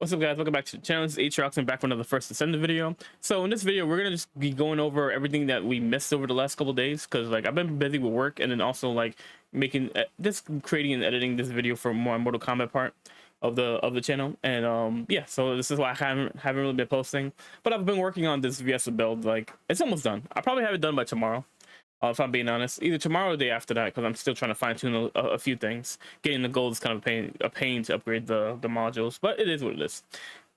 What's up, guys? Welcome back to the channel. This is Atrox and back for another First Descendant video. So in this video, we're gonna just be going over everything that we missed over the last couple days, because like I've been busy with work and then also like making just creating and editing this video for more Mortal Kombat part of the channel. And yeah, so this is why I haven't really been posting, but I've been working on this Viesa build. Like it's almost done. I'll probably have it done by tomorrow. If I'm being honest, either tomorrow or the day after that, because I'm still trying to fine tune a few things. Getting the gold is kind of a pain to upgrade the modules, but it is what it is.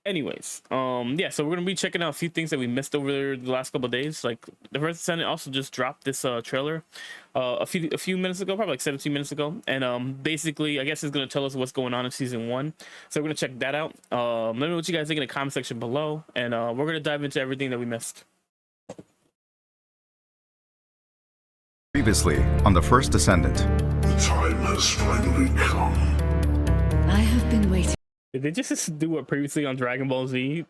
Anyways, yeah, so we're gonna be checking out a few things that we missed over the last couple of days. Like the First Descendant also just dropped this trailer a few minutes ago, probably like 17 minutes ago, and basically I guess it's gonna tell us what's going on in season 1. So we're gonna check that out. Let me know what you guys think in the comment section below, and we're gonna dive into everything that we missed. Previously on the First Descendant. The time has finally come. I have been waiting. Did they just do what previously on Dragon Ball Z?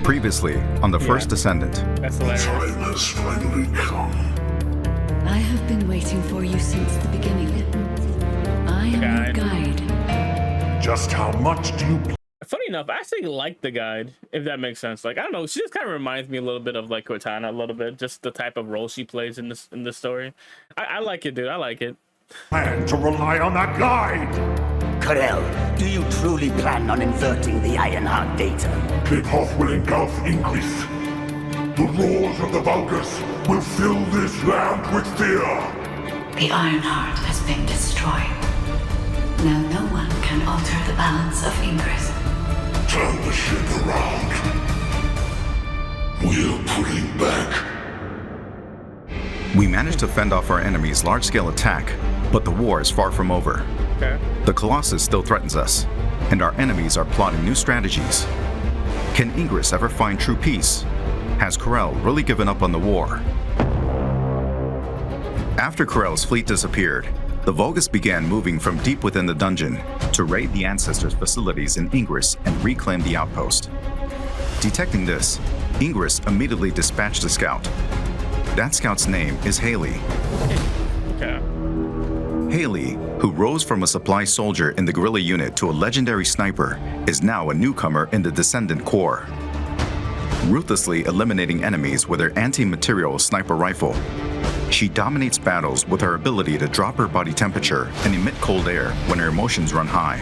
Previously on the First Descendant. That's The hilarious. time has finally come. I have been waiting for you since the beginning. I am your guide. Just how much do you Funny enough, I actually like the guide, if that makes sense. Like, I don't know, she just kind of reminds me a little bit of like Cortana, a little bit, just the type of role she plays in this story. I like it, dude. I like it. plan to rely on that guide? Karel, do you truly plan on inverting the Ironheart data? The path will engulf Ingris. The roars of the Vulgus will fill this land with fear. The Ironheart has been destroyed. Now no one can alter the balance of Ingris. Turn the ship around. We're putting back. We managed to fend off our enemy's large-scale attack, but the war is far from over. Okay. The Colossus still threatens us, and our enemies are plotting new strategies. Can Ingris ever find true peace? Has Karel really given up on the war? After Karel's fleet disappeared, the Vulgus began moving from deep within the dungeon to raid the Ancestors' facilities in Ingris and reclaim the outpost. Detecting this, Ingris immediately dispatched a scout. That scout's name is Haley. Okay. Haley, who rose from a supply soldier in the guerrilla unit to a legendary sniper, is now a newcomer in the Descendant Corps. Ruthlessly eliminating enemies with her anti-material sniper rifle, she dominates battles with her ability to drop her body temperature and emit cold air when her emotions run high.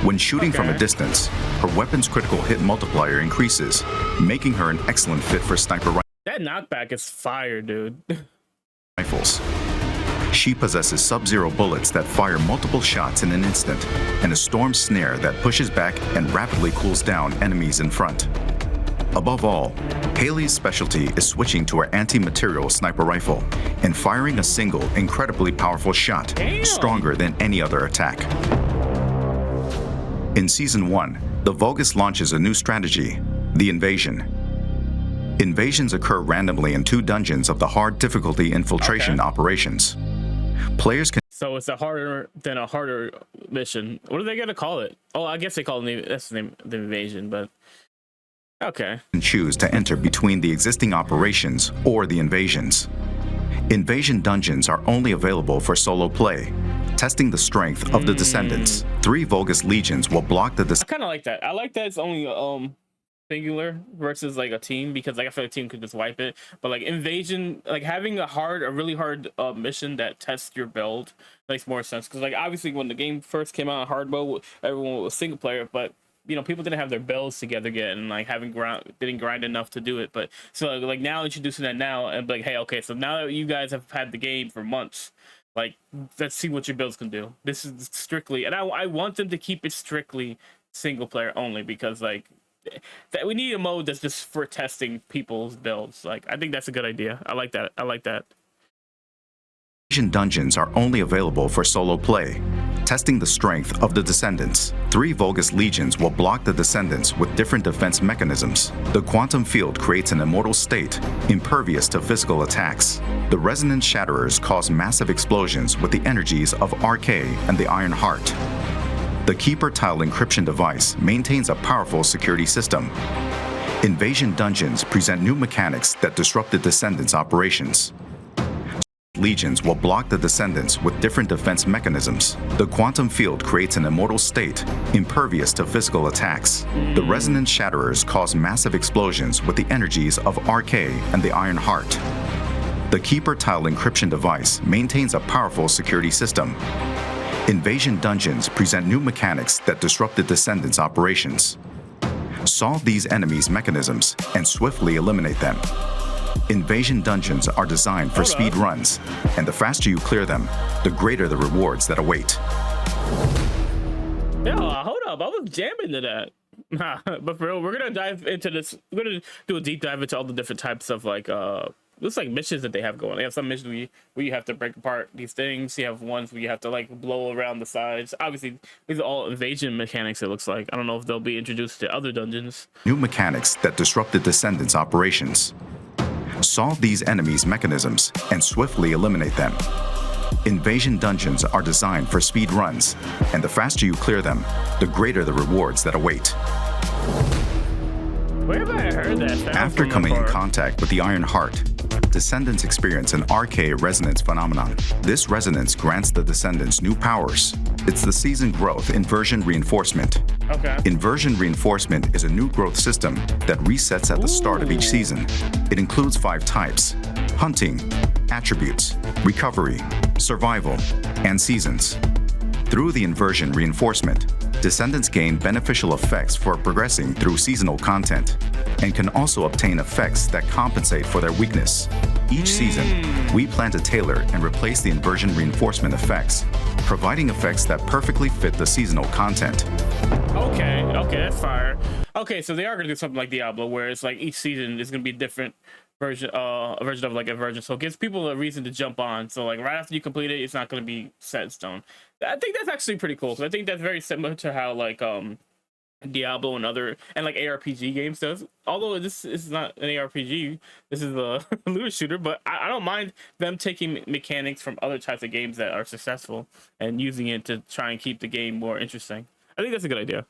When shooting from a distance, her weapon's critical hit multiplier increases, making her an excellent fit for sniper That knockback is fire, dude. rifles. She possesses sub-zero bullets that fire multiple shots in an instant, and a storm snare that pushes back and rapidly cools down enemies in front. Above all, Haley's specialty is switching to her anti-material sniper rifle and firing a single incredibly powerful shot, stronger than any other attack. In Season 1, the Vulgus launches a new strategy, the Invasion. Invasions occur randomly in 2 dungeons of the hard difficulty infiltration operations. Players can So it's a harder mission. What are they gonna call it? Oh, I guess they call it that's the name, the invasion, but okay. choose to enter between the existing operations or the invasions. Invasion dungeons are only available for solo play, testing the strength of the Descendants. 3 Vulgus legions will block the I kind of like that. I like that it's only singular versus like a team, because like I feel like a team could just wipe it. But like invasion, like having a really hard mission that tests your build makes more sense. Because like obviously when the game first came out in hard mode, everyone was single player, but you know, people didn't have their builds together yet, and like didn't grind enough to do it. But so like now introducing that now, and like, hey, okay, so now that you guys have had the game for months, like let's see what your builds can do. This is strictly, and I want them to keep it strictly single player only, because like that we need a mode that's just for testing people's builds. Like I think that's a good idea. I like that. I like that. Invasion dungeons are only available for solo play, testing the strength of the Descendants. 3 Vulgus legions will block the Descendants with different defense mechanisms. The quantum field creates an immortal state, impervious to physical attacks. The resonance shatterers cause massive explosions with the energies of RK and the Iron Heart. The Keeper Tile encryption device maintains a powerful security system. Invasion dungeons present new mechanics that disrupt the Descendants' operations. legions will block the Descendants with different defense mechanisms. The quantum field creates an immortal state, impervious to physical attacks. The resonance shatterers cause massive explosions with the energies of RK and the Iron Heart. The Keeper Tile encryption device maintains a powerful security system. Invasion dungeons present new mechanics that disrupt the Descendants' operations. Solve these enemies' mechanisms and swiftly eliminate them. Invasion dungeons are designed for speed runs, and the faster you clear them, the greater the rewards that await. Yo, hold up, I was jamming to that. But for real, we're gonna dive into this. We're gonna do a deep dive into all the different types of like looks like missions that they have going. They have some missions where you have to break apart these things. You have ones where you have to like blow around the sides. Obviously, these are all invasion mechanics, it looks like. I don't know if they'll be introduced to other dungeons. New mechanics that disrupt the Descendants' operations. Solve these enemies' mechanisms and swiftly eliminate them. Invasion dungeons are designed for speed runs, and the faster you clear them, the greater the rewards that await. Where have I heard that sound After from coming in before? contact with the Iron Heart, Descendants experience an RK resonance phenomenon. This resonance grants the Descendants new powers. It's the season growth inversion reinforcement. Okay. Inversion reinforcement is a new growth system that resets at the start of each season. It includes 5 types: hunting, attributes, recovery, survival, and seasons. Through the inversion reinforcement, Descendants gain beneficial effects for progressing through seasonal content, and can also obtain effects that compensate for their weakness. Each season, we plan to tailor and replace the inversion reinforcement effects, providing effects that perfectly fit the seasonal content. Okay, that's fire. Okay, so they are gonna do something like Diablo, where it's like each season is gonna be different version, a version of like a version. So it gives people a reason to jump on. So like right after you complete it, it's not gonna be set in stone. I think that's actually pretty cool. 'Cause I think that's very similar to how like Diablo and other and like ARPG games does. Although this is not an ARPG, this is a looter shooter, but I don't mind them taking mechanics from other types of games that are successful and using it to try and keep the game more interesting. I think that's a good idea.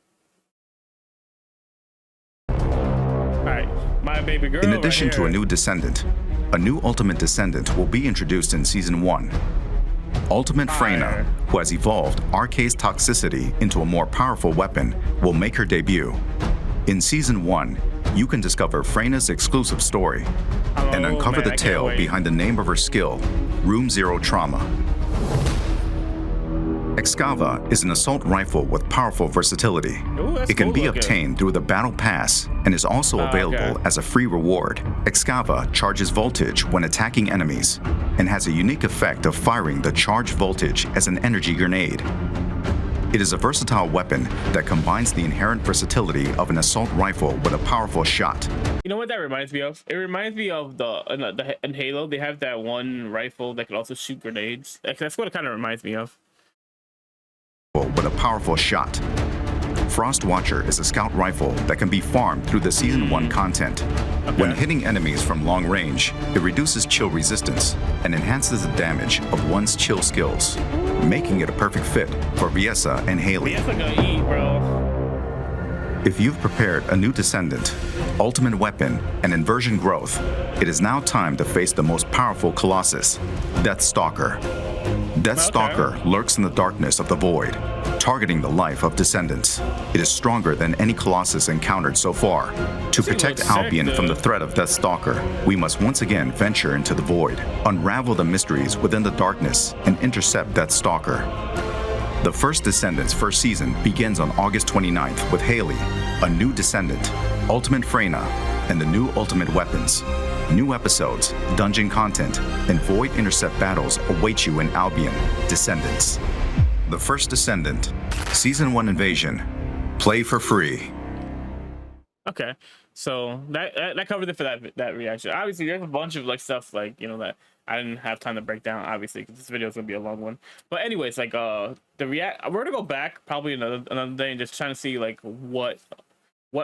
All right, my baby girl. In right addition to here. a new Descendant, a new Ultimate Descendant will be introduced in Season 1. Ultimate Freyna, who has evolved RK's toxicity into a more powerful weapon, will make her debut. In Season 1, you can discover Freyna's exclusive story and uncover the tale behind the name of her skill, Room Zero Trauma. Excava is an assault rifle with powerful versatility. It can be obtained through the Battle Pass and is also available as a free reward. Excava charges voltage when attacking enemies and has a unique effect of firing the charged voltage as an energy grenade. It is a versatile weapon that combines the inherent versatility of an assault rifle with a powerful shot. You know what that reminds me of? It reminds me of in Halo, they have that one rifle that could also shoot grenades. That's what it kind of reminds me of. With a powerful shot. Frost Watcher is a scout rifle that can be farmed through the Season 1 content. When hitting enemies from long range, it reduces chill resistance and enhances the damage of one's chill skills, making it a perfect fit for Viessa and Haley. Viessa gonna eat, bro. If you've prepared a new Descendant, ultimate weapon, and inversion growth, it is now time to face the most powerful Colossus, Deathstalker. Deathstalker lurks in the darkness of the void, targeting the life of Descendants. It is stronger than any Colossus encountered so far. To protect Albion from the threat of Deathstalker, we must once again venture into the void, unravel the mysteries within the darkness, and intercept Deathstalker. The first Descendants first season begins on August 29th with Haley, a new Descendant, Ultimate Freyna, and the new Ultimate Weapons. New episodes, dungeon content, and void intercept battles await you in Albion, Descendants. The first Descendant, Season 1 Invasion. Play for free. Okay, so that covered it for that reaction. Obviously, there's a bunch of like stuff like that I didn't have time to break down. Obviously, because this video is gonna be a long one. But anyways, like we're gonna go back probably another day and just trying to see like what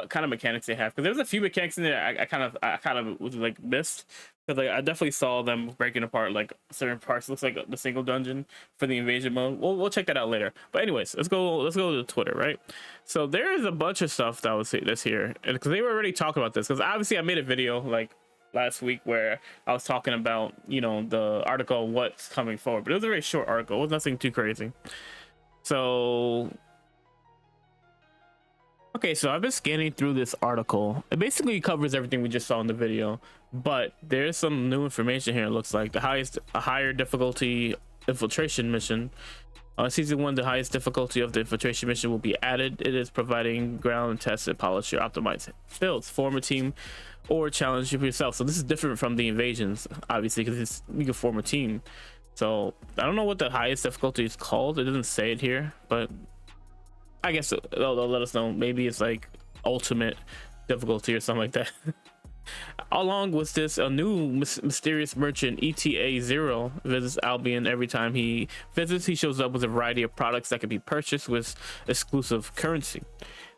kind of mechanics they have, because there's a few mechanics in there I kind of was like missed, because like I definitely saw them breaking apart like certain parts. Looks like the single dungeon for the invasion mode. We'll check that out later. But anyways, let's go to Twitter, right? So there is a bunch of stuff that's here, and because they were already talking about this, because obviously I made a video like last week where I was talking about, you know, the article, what's coming forward, but it was a very short article. It was nothing too crazy. So okay, so I've been scanning through this article. It basically covers everything we just saw in the video, but there's some new information here. It looks like a higher difficulty infiltration mission. Season 1, the highest difficulty of the infiltration mission will be added. It is providing ground tested, polish your optimized builds, form a team, or challenge yourself. So this is different from the invasions, obviously, because you can form a team. So I don't know what the highest difficulty is called. It doesn't say it here, but I guess they'll let us know. Maybe it's like ultimate difficulty or something like that. Along with this, a new mysterious merchant, ETA0, visits Albion. Every time he visits, he shows up with a variety of products that can be purchased with exclusive currency.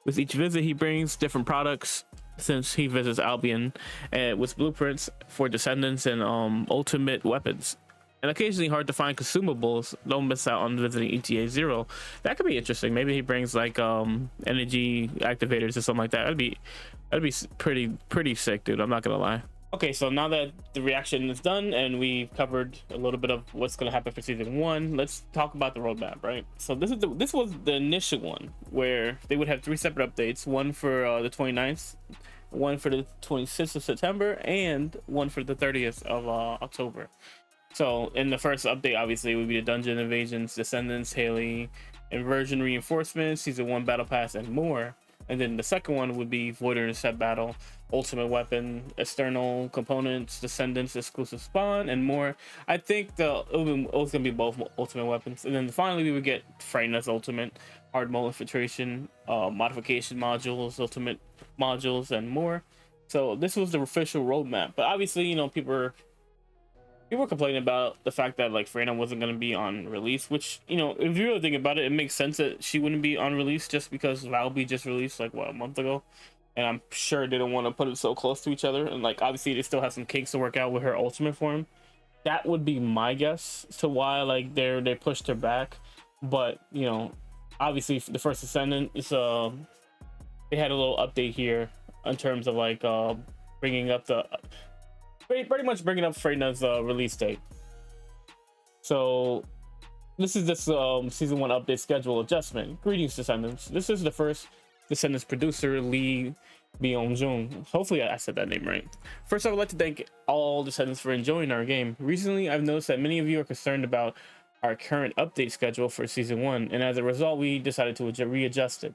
With each visit, he brings different products since he visits Albion, with blueprints for descendants and ultimate weapons. And occasionally hard to find consumables. Don't miss out on visiting ETA0. That could be interesting. Maybe he brings like energy activators or something like that. That'd be pretty sick, dude. I'm not gonna lie. Okay, so now that the reaction is done and we've covered a little bit of what's gonna happen for season 1, let's talk about the roadmap, right? So this was the initial one where they would have 3 separate updates: one for the 29th, one for the 26th of September, and one for the 30th of October. So in the first update, obviously, would be the dungeon invasions, descendants, Haley, inversion reinforcements, season 1 battle pass, and more. And then the second one would be Void Intercept battle, ultimate weapon, external components, descendants, exclusive spawn, and more. I think it was gonna be both ultimate weapons. And then finally we would get Freyna's ultimate, hard mode infiltration, modification modules, ultimate modules, and more. So this was the official roadmap. But obviously, you know, people were complaining about the fact that like Freyna wasn't going to be on release, which, you know, if you really think about it, it makes sense that she wouldn't be on release just because Valby just released like what, a month ago, and I'm sure they don't want to put it so close to each other, and like obviously they still have some kinks to work out with her ultimate form. That would be my guess to why like they pushed her back. But you know, obviously the first Ascendant is they had a little update here in terms of like bringing up the pretty much bringing up Freyna's release date. So this is this season 1 update schedule adjustment. Greetings, Descendants. This is the first Descendants producer, Lee Byung-jung. Hopefully I said that name right. First, I would like to thank all Descendants for enjoying our game. Recently, I've noticed that many of you are concerned about our current update schedule for season 1, and as a result, we decided to readjust it.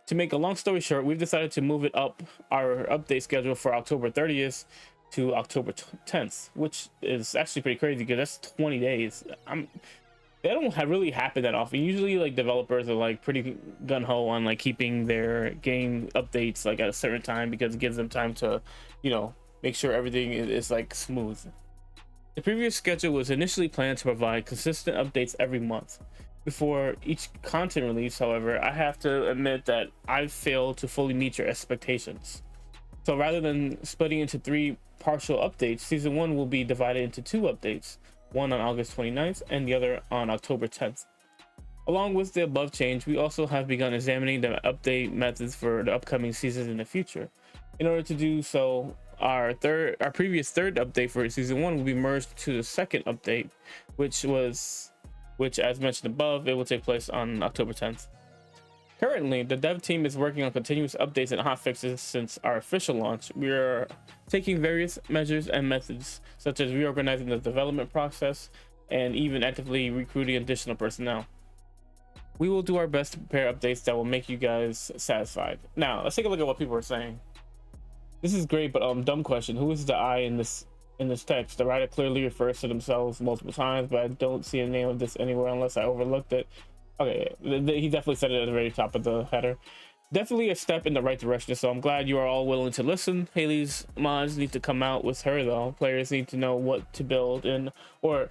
To make a long story short, we've decided to move it up, our update schedule, for October 30th to October 10th, which is actually pretty crazy because that's 20 days. They don't really happen that often. Usually like developers are like pretty gung-ho on like keeping their game updates like at a certain time because it gives them time to, you know, make sure everything is like smooth. The previous schedule was initially planned to provide consistent updates every month. Before each content release, however, I have to admit that I've failed to fully meet your expectations. So rather than splitting into 3 partial updates, season 1 will be divided into 2 updates, one on August 29th and the other on October 10th. Along with the above change, we also have begun examining the update methods for the upcoming seasons in the future. In order to do so, our previous third update for season 1 will be merged to the second update, which as mentioned above, it will take place on October 10th. Currently, the dev team is working on continuous updates and hotfixes since our official launch. We are taking various measures and methods, such as reorganizing the development process and even actively recruiting additional personnel. We will do our best to prepare updates that will make you guys satisfied. Now, let's take a look at what people are saying. This is great, but dumb question. Who is the I in this text? The writer clearly refers to themselves multiple times, but I don't see a name of this anywhere unless I overlooked it. Okay, he definitely said it at the very top of the header. Definitely a step in the right direction, so I'm glad you are all willing to listen. Haley's mods need to come out with her though. Players need to know what to build, or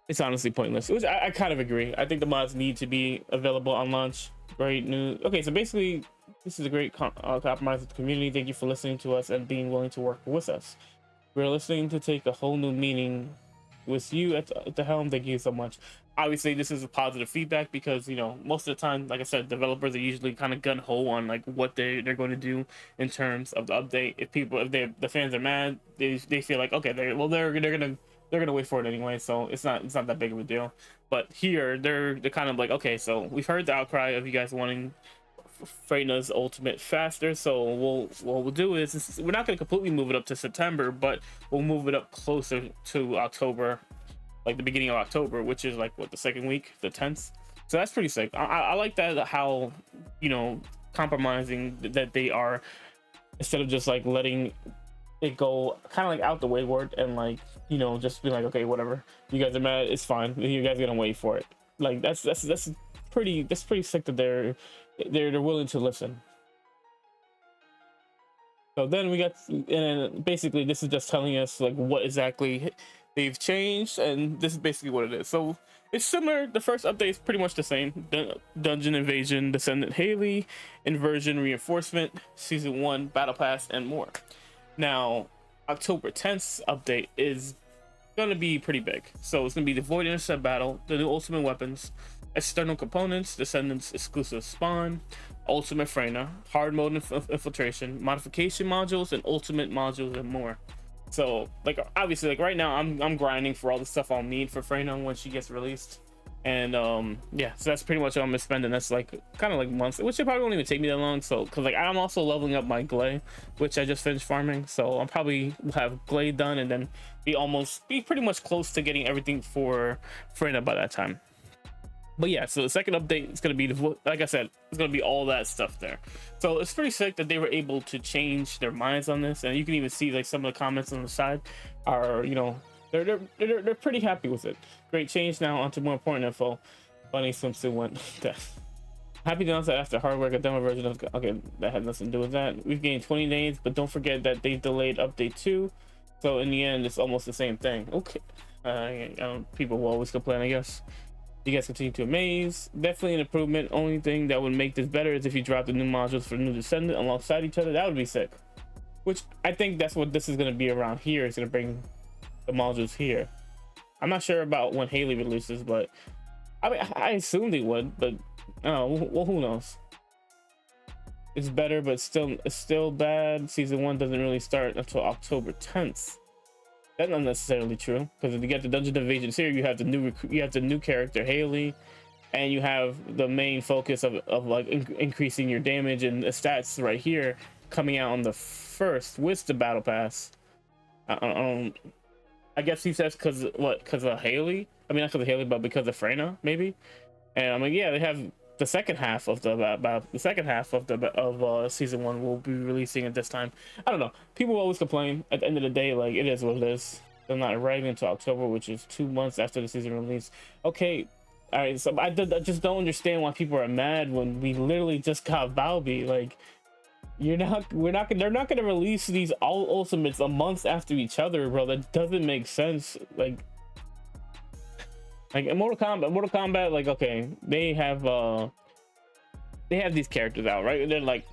it's honestly pointless. I kind of agree. I think the mods need to be available on launch. Great news. Okay, so basically this is a great compromise with the community. Thank you for listening to us and being willing to work with us. We're listening to take a whole new meaning with you at the helm. Thank you so much. Obviously, this is a positive feedback because, you know, most of the time, like I said, developers are usually kind of gun-ho on like what they're going to do in terms of the update. If the fans are mad, they feel like, okay, they're gonna wait for it anyway, so it's not that big of a deal. But here they're kind of like, okay, so we've heard the outcry of you guys wanting Freyna's ultimate faster, so what we'll do is we're not going to completely move it up to September, but we'll move it up closer to October, like the beginning of October, which is like what, the second week, the 10th. So that's pretty sick. I like that, how, you know, compromising that they are, instead of just like letting it go kind of like out the wayward and like, you know, just be like, okay, whatever, you guys are mad, it's fine, you guys are gonna wait for it. Like that's pretty sick that they're willing to listen. So then we got, and basically this is just telling us like what exactly they've changed, and this is basically what it is. So it's similar. The first update is pretty much the same. Dungeon Invasion, Descendant Haley, Inversion Reinforcement, Season 1, Battle Pass, and more. Now, October 10th update is gonna be pretty big. So it's gonna be the Void Intercept Battle, the new ultimate weapons, external components, Descendants exclusive spawn, ultimate Freyna, hard mode infiltration, modification modules, and ultimate modules, and more. So like obviously, like right now I'm grinding for all the stuff I'll need for Freyna when she gets released. And yeah, so that's pretty much what I'm gonna spend, and that's like kind of like months, which it probably won't even take me that long. So because like I'm also leveling up my Glay, which I just finished farming, so I'll probably have Glay done and then be pretty much close to getting everything for Freyna by that time. But yeah, so the second update is going to be, like I said, it's going to be all that stuff there. So it's pretty sick that they were able to change their minds on this, and you can even see like some of the comments on the side are, you know, they're pretty happy with it. Great change. Now onto more important info. Bunny swimsuit went death. Happy to announce that after hard work, a demo version of, okay, that had nothing to do with that. We've gained 20 days, but don't forget that they delayed update 2. So in the end, it's almost the same thing. Okay, people will always complain, I guess. You guys continue to amaze. Definitely an improvement. Only thing that would make this better is if you drop the new modules for new Descendant alongside each other. That would be sick. Which I think that's what this is going to be around here. It's going to bring the modules here. I'm not sure about when Haley releases, but I mean, I assume they would, but well, who knows? It's better, but it's still bad. Season 1 doesn't really start until October 10th. That's not necessarily true, because if you get the Dungeon Invasion series, you have the new character Haley, and you have the main focus of like increasing your damage and the stats right here coming out on the 1st with the Battle Pass. I guess he says because of Haley. I mean, not because of Haley, but because of Freyna, maybe. And I'm like, yeah, they have the second half of season 1 will be releasing at this time. I don't know, people always complain. At the end of the day, like, it is what it is. They're not arriving until October, which is 2 months after the season release. Okay, all right, so I just don't understand why people are mad when we literally just got Balbi. Like, they're not gonna release these all ultimates a month after each other, bro. That doesn't make sense. Like in Mortal Kombat, like, okay, they have these characters out, right? They're like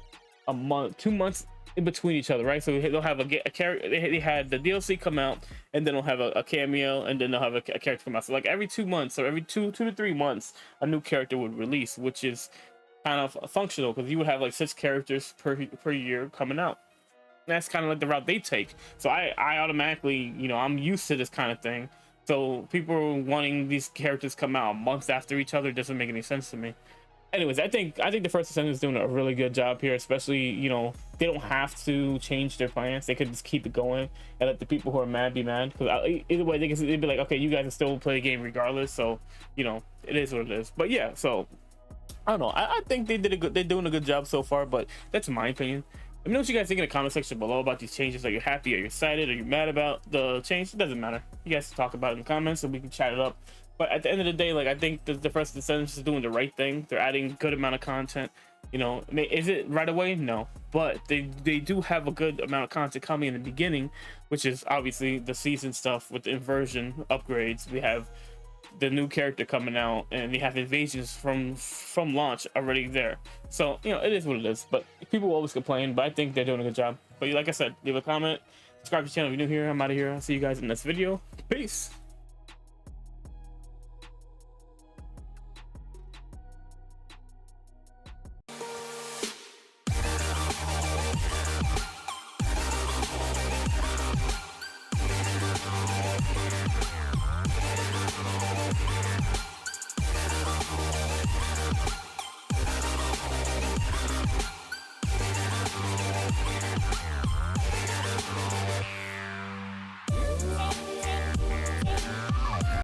a month, 2 months in between each other, right? So they'll have a character. They had the DLC come out, and then they'll have a cameo, and then they'll have a character come out. So like every 2 months, or every two to 3 months, a new character would release, which is kind of functional because you would have like 6 characters per year coming out. And that's kind of like the route they take. So I automatically, you know, I'm used to this kind of thing. So people wanting these characters come out months after each other doesn't make any sense to me. Anyways, I think the First Descendant is doing a really good job here, especially, you know, they don't have to change their plans. They could just keep it going and let the people who are mad be mad. Because either way, they'd be like, okay, you guys can still play the game regardless. So, you know, it is what it is. But yeah, so I don't know. I think they're doing a good job so far, but that's my opinion. Let me know what you guys think in the comment section below about these changes. Are you happy? Are you excited? Are you mad about the change? It doesn't matter. You guys can talk about it in the comments and we can chat it up. But at the end of the day, like, I think the First Descendants is doing the right thing. They're adding a good amount of content. You know, is it right away? No. But they do have a good amount of content coming in the beginning, which is obviously the season stuff with the inversion upgrades. We have the new character coming out, and they have invasions from launch already there. So, you know, it is what it is. But people will always complain, but I think they're doing a good job. But like I said, leave a comment, subscribe to the channel if you're new here. I'm out of here. I'll see you guys in the next video. Peace.